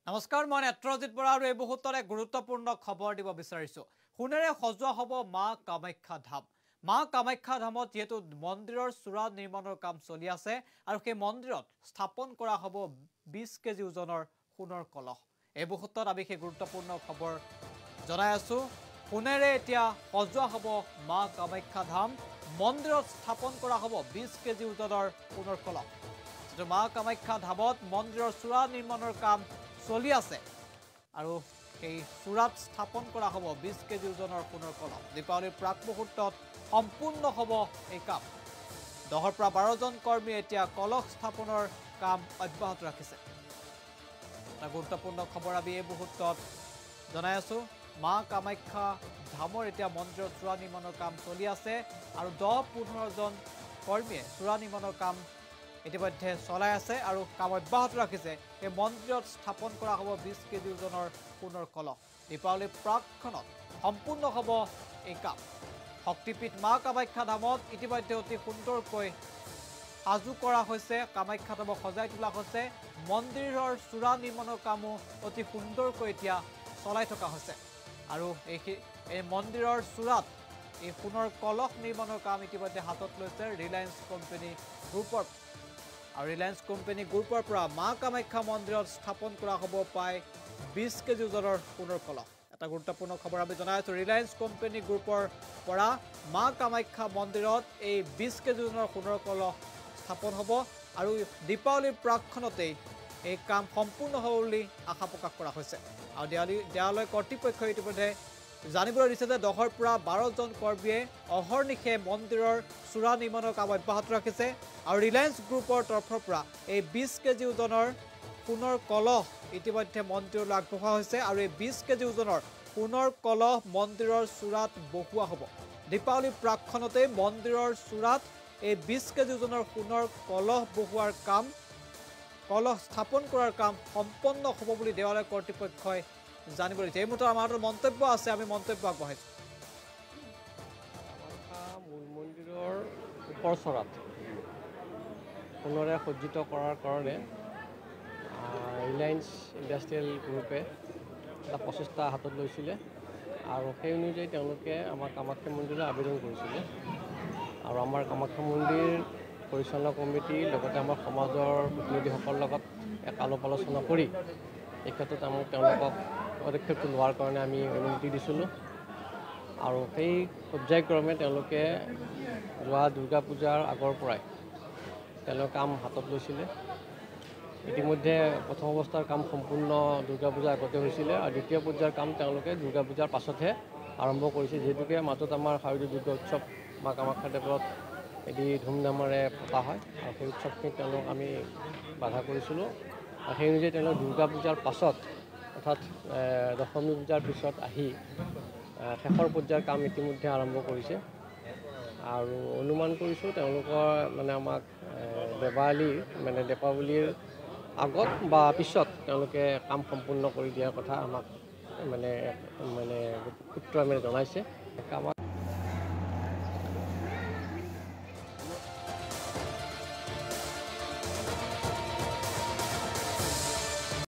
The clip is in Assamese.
নমস্কাৰ মই নেত্ৰজিত বৰা আৰু এই মুহূৰ্তত এক গুৰুত্বপূৰ্ণ খবৰ দিব বিচাৰিছো সোণেৰে সজোৱা হ'ব মা কামাখ্যা ধাম মা কামাখ্যা ধামত যেহেতু মন্দিৰৰ চূড়া নিৰ্মাণৰ কাম চলি আছে আৰু সেই মন্দিৰত স্থাপন কৰা হ'ব 20 কেজি ওজনৰ সোণৰ কলহ এই মুহূৰ্তত আমি সেই গুৰুত্বপূৰ্ণ খবৰ জনাই আছো সোণেৰে এতিয়া সজোৱা হ'ব মা কামাখ্যা ধাম মন্দিৰত স্থাপন কৰা হ'ব 20 কেজি ওজনৰ সোণৰ কলহ যেটো মা কামাখ্যা ধামত মন্দিৰৰ চূড়া নিৰ্মাণৰ কাম চলি আছে আৰু এই চূড়াত স্থাপন কৰা হ'ব 20 কেজি ওজনৰ সোণৰ কলহ দীপাৱলীৰ প্ৰাক মুহূৰ্তত সম্পূৰ্ণ হ'ব এই কাম 10 পৰা 12 জন কৰ্মী এতিয়া কলহ স্থাপনৰ কাম অব্যাহত ৰাখিছে এটা গুৰুত্বপূৰ্ণ খবৰ আমি এই মুহূৰ্তত জনাই আছো মা কামাখ্যা ধামৰ এতিয়া মন্দিৰৰ চূড়া নিৰ্মাণৰ কাম চলি আছে আৰু 10-15 জন কৰ্মীয়ে চূড়া নিৰ্মাণৰ কাম ইতিমধ্যে চলাই আছে আৰু কাম অব্যাহত ৰাখিছে এই মন্দিৰত স্থাপন কৰা হ'ব 20 কেজি ওজনৰ সোণৰ কলহ দীপাৱলীৰ প্ৰাকখনত সম্পূৰ্ণ হ'ব এই কাম শক্তিপীঠ মা কামাখ্যা ধামত ইতিমধ্যে অতি সুন্দৰকৈ সাজু কৰা হৈছে কামাখ্যা ধামক সজাই তোলা হৈছে মন্দিৰৰ চূড়া নিৰ্মাণৰ কামো অতি সুন্দৰকৈ এতিয়া চলাই থকা হৈছে আৰু এই মন্দিৰৰ চূড়াত এই সোণৰ কলহ নিৰ্মাণৰ কাম ইতিমধ্যে হাতত লৈছে ৰিলায়েন্স কোম্পানী গ্ৰুপৰ আৰু ৰিলায়েন্স কোম্পানী গ্ৰুপৰ পৰা মা কামাখ্যা মন্দিৰত স্থাপন কৰা হ'ব প্ৰায় 20 কেজি ওজনৰ সোণৰ কলহ এটা গুৰুত্বপূৰ্ণ খবৰ আমি জনাই আছো ৰিলায়েন্স কোম্পানী গ্ৰুপৰ পৰা মা কামাখ্যা মন্দিৰত এই 20 কেজি ওজনৰ সোণৰ কলহ স্থাপন হ'ব আৰু দীপাৱলীৰ প্ৰাকখনতেই এই কাম সম্পূৰ্ণ হ'ব বুলি আশা প্ৰকাশ কৰা হৈছে আৰু দেৱালয় কৰ্তৃপক্ষই ইতিমধ্যে জানিবলৈ দিছে যে 10 পৰা 12 জন কৰ্মীয়ে অহৰ্নিশে মন্দিৰৰ চূড়া নিৰ্মাণৰ কাম অব্যাহত ৰাখিছে আৰু ৰিলায়েন্স গ্ৰুপৰ তৰফৰ পৰা এই 20 কেজি ওজনৰ সোণৰ কলহ ইতিমধ্যে মন্দিৰলৈ আগবঢ়োৱা হৈছে আৰু এই 20 কেজি ওজনৰ সোণৰ কলহ মন্দিৰৰ চূড়াত বহুৱা হ'ব দীপাৱলীৰ প্ৰাকখনতে মন্দিৰৰ চূড়াত এই 20 কেজি ওজনৰ সোণৰ কলহ বহুৱাৰ কাম কলহ স্থাপন কৰাৰ কাম সম্পন্ন হ'ব বুলি দেৱালয় কৰ্তৃপক্ষই জানিবলৈ দিছে এই মুহূৰ্তত আমাৰ মন্তব্য আছে আমি মন্তব্য আগবঢ়াইছোঁ মূল মন্দিৰৰ ওপৰচৰাত সোণেৰে সজ্জিত কৰাৰ কাৰণে ৰিলায়েন্স ইণ্ডাষ্ট্ৰিয়েল গ্ৰুপে এটা প্ৰচেষ্টা হাতত লৈছিলে আৰু সেই অনুযায়ী তেওঁলোকে আমাৰ কামাখ্যা মন্দিৰলৈ আবেদন কৰিছিলে আৰু আমাৰ কামাখ্যা মন্দিৰ পৰিচালনা কমিটি লগতে আমাৰ সমাজৰ প্ৰতিনিধিসকলৰ লগত এক আলোপ আলোচনা কৰি এই ক্ষেত্ৰত আমি তেওঁলোকক পদক্ষেপটো লোৱাৰ কাৰণে আমি অনুমতি দিছিলোঁ আৰু সেই পৰ্যায়ক্ৰমে তেওঁলোকে যোৱা দুৰ্গা পূজাৰ আগৰ পৰাই তেওঁলোকে কাম হাতত লৈছিলে ইতিমধ্যে প্ৰথম অৱস্থাৰ কাম সম্পূৰ্ণ দুৰ্গা পূজাৰ আগতে হৈছিলে আৰু দ্বিতীয় পৰ্যায়ৰ কাম তেওঁলোকে দুৰ্গা পূজাৰ পাছতহে আৰম্ভ কৰিছে যিহেতুকে মাজত আমাৰ শাৰদীয় দুৰ্গা উৎসৱ মা কামাখ্যা দেৱত এটি ধুমধামেৰে পতা হয় আৰু সেই উৎসৱখিনিত তেওঁলোকক আমি বাধা কৰিছিলোঁ আৰু সেই অনুযায়ী তেওঁলোকে দুৰ্গা পূজাৰ পাছত অৰ্থাৎ দশমী পূজাৰ পিছত আহি শেষৰ পৰ্যায়ৰ কাম ইতিমধ্যে আৰম্ভ কৰিছে আৰু অনুমান কৰিছোঁ তেওঁলোকৰ মানে আমাক দীপাৱলীৰ আগত বা পিছত তেওঁলোকে কাম সম্পূৰ্ণ কৰি দিয়াৰ কথা আমাক সূত্ৰই জনাইছে কামাখ্যা